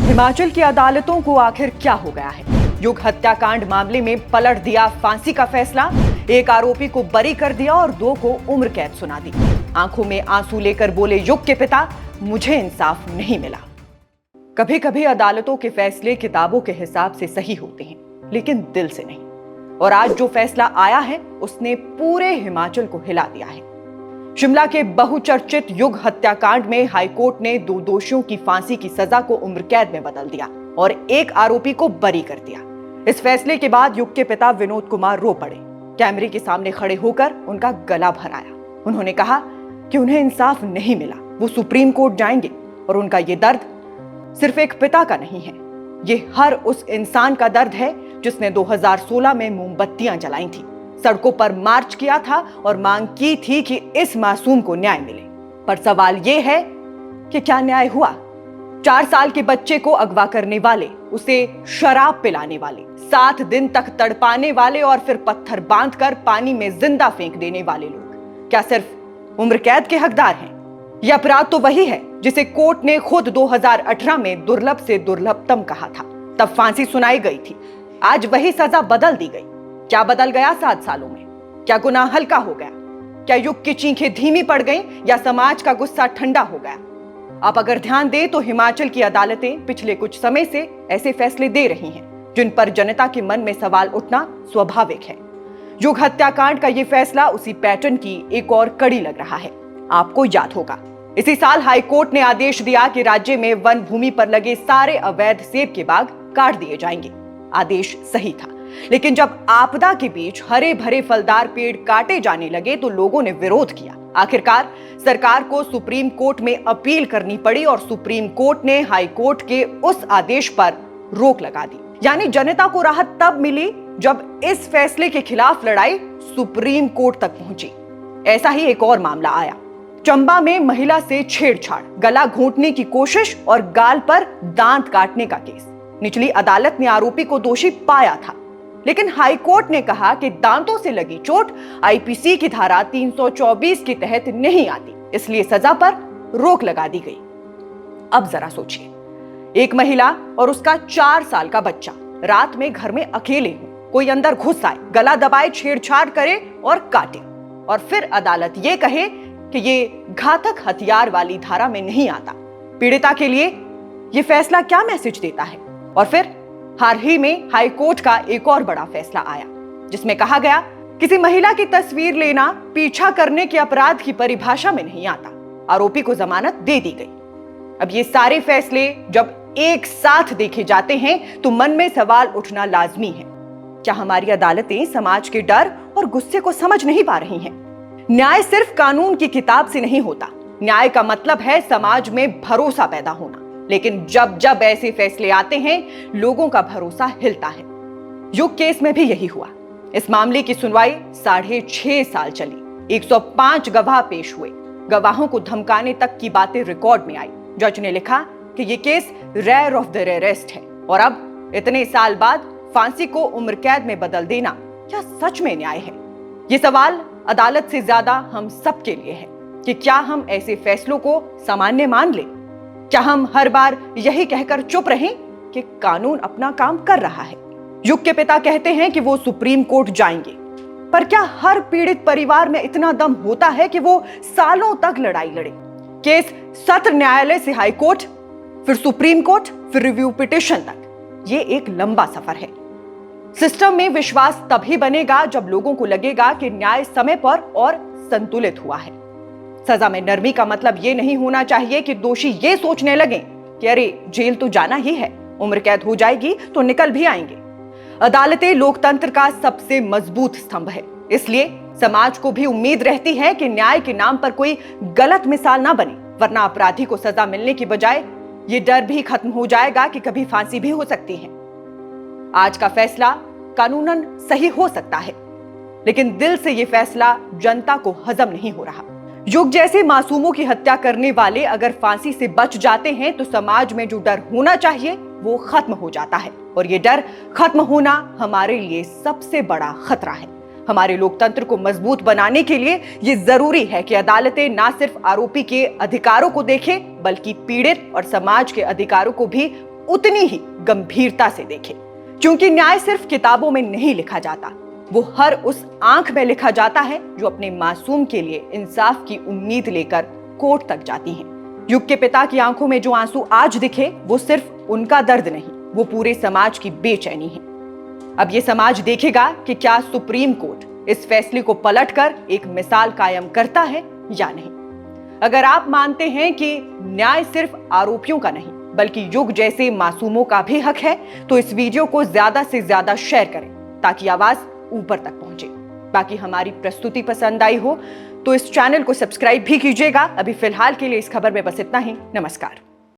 हिमाचल की अदालतों को आखिर क्या हो गया है? युग हत्याकांड मामले में पलट दिया फांसी का फैसला, एक आरोपी को बरी कर दिया और 2 को उम्र कैद सुना दी। आंखों में आंसू लेकर बोले युग के पिता, मुझे इंसाफ नहीं मिला। कभी कभी अदालतों के फैसले किताबों के हिसाब से सही होते हैं, लेकिन दिल से नहीं। और आज जो फैसला आया है उसने पूरे हिमाचल को हिला दिया है। शिमला के बहुचर्चित युग हत्याकांड में हाईकोर्ट ने 2 दोषियों की फांसी की सजा को उम्र कैद में बदल दिया और एक आरोपी को बरी कर दिया। इस फैसले के बाद युग के पिता विनोद कुमार रो पड़े। कैमरे के सामने खड़े होकर उनका गला भराया। उन्होंने कहा कि उन्हें इंसाफ नहीं मिला, वो सुप्रीम कोर्ट जाएंगे और उनका ये दर्द सिर्फ एक पिता का नहीं है, ये हर उस इंसान का दर्द है जिसने 2016 में मोमबत्तियां जलाई थी, सड़कों पर मार्च किया था और मांग की थी कि इस मासूम को न्याय मिले। पर सवाल यह है कि क्या न्याय हुआ? 4 साल के बच्चे को अगवा करने वाले, उसे शराब पिलाने वाले, 7 दिन तक तड़पाने वाले और फिर पत्थर बांधकर पानी में जिंदा फेंक देने वाले लोग क्या सिर्फ उम्र कैद के हकदार हैं? यह अपराध तो वही है जिसे कोर्ट ने खुद 2018 में दुर्लभ से दुर्लभतम कहा था। तब फांसी सुनाई गई थी, आज वही सजा बदल दी गई। क्या बदल गया 7 सालों में? क्या गुनाह हल्का हो गया? क्या युग की चीखें धीमी पड़ गईं या समाज का गुस्सा ठंडा हो गया? आप अगर ध्यान दें तो हिमाचल की अदालतें पिछले कुछ समय से ऐसे फैसले दे रही हैं जिन पर जनता के मन में सवाल उठना स्वाभाविक है। युग हत्याकांड का यह फैसला उसी पैटर्न की एक और कड़ी लग रहा है। आपको याद होगा, इसी साल हाईकोर्ट ने आदेश दिया कि राज्य में वन भूमि पर लगे सारे अवैध सेब के बाग काट दिए जाएंगे। आदेश सही था, लेकिन जब आपदा के बीच हरे भरे फलदार पेड़ काटे जाने लगे तो लोगों ने विरोध किया। आखिरकार सरकार को सुप्रीम कोर्ट में अपील करनी पड़ी और सुप्रीम कोर्ट ने हाई कोर्ट के उस आदेश पर रोक लगा दी। यानी जनता को राहत तब मिली जब इस फैसले के खिलाफ लड़ाई सुप्रीम कोर्ट तक पहुंची। ऐसा ही एक और मामला आया, चंबा में महिला से छेड़छाड़, गला घोंटने की कोशिश और गाल पर दांत काटने का केस। निचली अदालत ने आरोपी को दोषी पाया था, लेकिन हाईकोर्ट ने कहा कि दांतों से लगी चोट आईपीसी की धारा 324 के तहत नहीं आती, इसलिए सजा पर रोक लगा दी गई। अब जरा सोचिए, एक महिला और उसका 4 साल का बच्चा रात में घर में अकेले हो, कोई अंदर घुस आए, गला दबाए, छेड़छाड़ करे और काटे, और फिर अदालत ये कहे कि ये घातक हथियार वाली धारा में नहीं आता। पीड़िता के लिए ये फैसला क्या मैसेज देता है? और फिर हाल ही में हाईकोर्ट का एक और बड़ा फैसला आया जिसमें कहा गया किसी महिला की तस्वीर लेना पीछा करने के अपराध की परिभाषा में नहीं आता, आरोपी को जमानत दे दी गई। अब ये सारे फैसले जब एक साथ देखे जाते हैं तो मन में सवाल उठना लाजमी है, क्या हमारी अदालतें समाज के डर और गुस्से को समझ नहीं पा रही हैं? न्याय सिर्फ कानून की किताब से नहीं होता, न्याय का मतलब है समाज में भरोसा पैदा होना। लेकिन जब जब ऐसे फैसले आते हैं लोगों का भरोसा हिलता है। युग केस में भी यही हुआ। इस मामले की सुनवाई 6.5 साल चली, 105 गवाह पेश हुए, गवाहों को धमकाने तक की बातें रिकॉर्ड में आई। जज ने लिखा कि यह case rare of the rarest है और अब इतने साल बाद फांसी को उम्र कैद में बदल देना क्या सच में न्याय है? ये सवाल अदालत से ज्यादा हम सबके लिए है कि क्या हम ऐसे फैसलों को सामान्य मान लें? क्या हम हर बार यही कहकर चुप रहें कि कानून अपना काम कर रहा है? युग के पिता कहते हैं कि वो सुप्रीम कोर्ट जाएंगे, पर क्या हर पीड़ित परिवार में इतना दम होता है कि वो सालों तक लड़ाई लड़े? केस सत्र न्यायालय से हाई कोर्ट, फिर सुप्रीम कोर्ट, फिर रिव्यू पिटीशन तक, ये एक लंबा सफर है। सिस्टम में विश्वास तभी बनेगा जब लोगों को लगेगा कि न्याय समय पर और संतुलित हुआ है। सजा में नरमी का मतलब ये नहीं होना चाहिए कि दोषी ये सोचने लगे कि अरे जेल तो जाना ही है, उम्र कैद हो जाएगी तो निकल भी आएंगे। अदालतें लोकतंत्र का सबसे मजबूत स्तंभ है, इसलिए समाज को भी उम्मीद रहती है कि न्याय के नाम पर कोई गलत मिसाल ना बने, वरना अपराधी को सजा मिलने की बजाय ये डर भी खत्म हो जाएगा कि कभी फांसी भी हो सकती है। आज का फैसला कानूनन सही हो सकता है, लेकिन दिल से ये फैसला जनता को हजम नहीं हो रहा। युग जैसे मासूमों की हत्या करने वाले अगर फांसी से बच जाते हैं तो समाज में जो डर होना चाहिए वो खत्म हो जाता है, और ये डर खत्म होना हमारे लिए सबसे बड़ा खतरा है। हमारे लोकतंत्र को मजबूत बनाने के लिए ये जरूरी है कि अदालतें ना सिर्फ आरोपी के अधिकारों को देखें बल्कि पीड़ित और समाज के अधिकारों को भी उतनी ही गंभीरता से देखें, क्योंकि न्याय सिर्फ किताबों में नहीं लिखा जाता, वो हर उस आंख में लिखा जाता है जो अपने मासूम के लिए इंसाफ की उम्मीद लेकर कोर्ट तक जाती है। युग के पिता की आंखों में जो आंसू आज दिखे, वो सिर्फ उनका दर्द नहीं, वो पूरे समाज की बेचैनी है। अब ये समाज देखेगा कि क्या सुप्रीम कोर्ट इस फैसले को पलटकर एक मिसाल कायम करता है या नहीं। अगर आप मानते हैं कि न्याय सिर्फ आरोपियों का नहीं बल्कि युग जैसे मासूमों का भी हक है, तो इस वीडियो को ज्यादा से ज्यादा शेयर करें ताकि आवाज ऊपर तक पहुंचे। बाकी हमारी प्रस्तुति पसंद आई हो तो इस चैनल को सब्सक्राइब भी कीजिएगा। अभी फिलहाल के लिए इस खबर में बस इतना ही। नमस्कार।